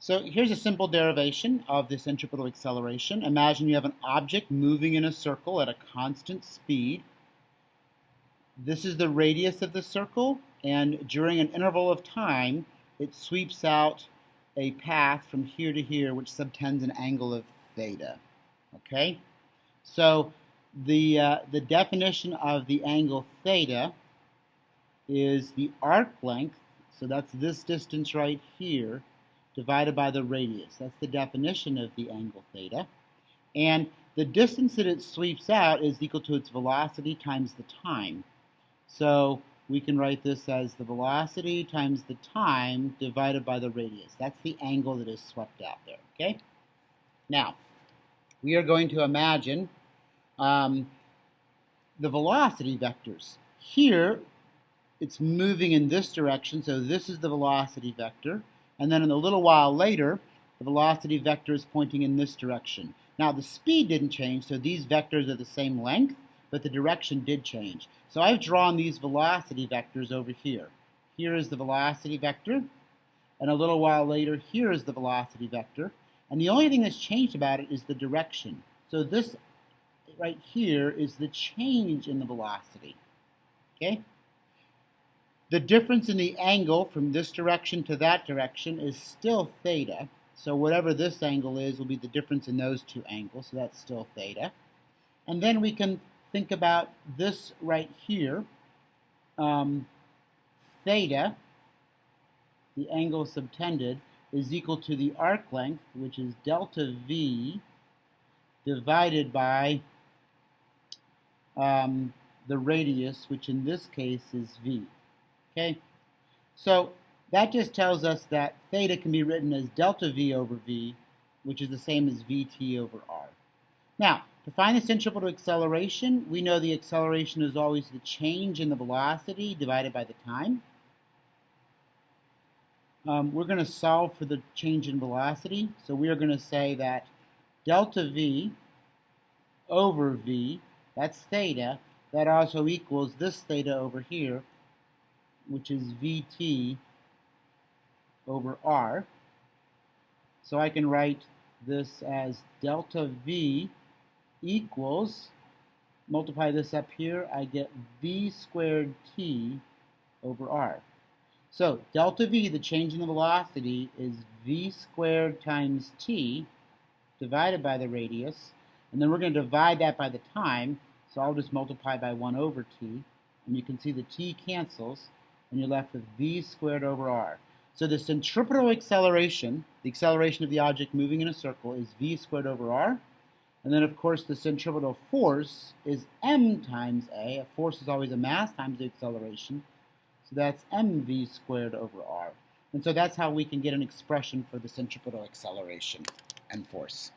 So here's a simple derivation of the centripetal acceleration. Imagine you have an object moving in a circle at a constant speed. This is the radius of the circle, and during an interval of time, it sweeps out a path from here to here, which subtends an angle of theta. Okay? So the definition of the angle theta is the arc length, so that's this distance right here, divided by the radius. That's the definition of the angle theta. And the distance that it sweeps out is equal to its velocity times the time. So we can write this as the velocity times the time divided by the radius. That's the angle that is swept out there, okay? Now, we are going to imagine the velocity vectors. Here, it's moving in this direction, so this is the velocity vector. And then in a little while later, the velocity vector is pointing in this direction. Now the speed didn't change, so these vectors are the same length, but the direction did change. So I've drawn these velocity vectors over here. Here is the velocity vector, and a little while later, here is the velocity vector. And the only thing that's changed about it is the direction. So this right here is the change in the velocity, okay? The difference in the angle from this direction to that direction is still theta. So whatever this angle is will be the difference in those two angles. So that's still theta. And then we can think about this right here. Theta, the angle subtended, is equal to the arc length, which is delta V, divided by the radius, which in this case is V. Okay, so that just tells us that theta can be written as delta V over V, which is the same as Vt over R. Now, to find the centripetal acceleration, we know the acceleration is always the change in the velocity divided by the time. We're going to solve for the change in velocity, so we are going to say that delta V over V, that's theta, that also equals this theta over here, which is Vt over R. So I can write this as delta V equals, multiply this up here, I get V squared T over R. So delta V, the change in the velocity, is V squared times T divided by the radius, and then we're going to divide that by the time, so I'll just multiply by 1 over T, and you can see the T cancels, and you're left with V squared over R. So the centripetal acceleration, the acceleration of the object moving in a circle, is V squared over R. And then, of course, the centripetal force is M times A. A force is always a mass times the acceleration. So that's mv squared over R. And so that's how we can get an expression for the centripetal acceleration and force.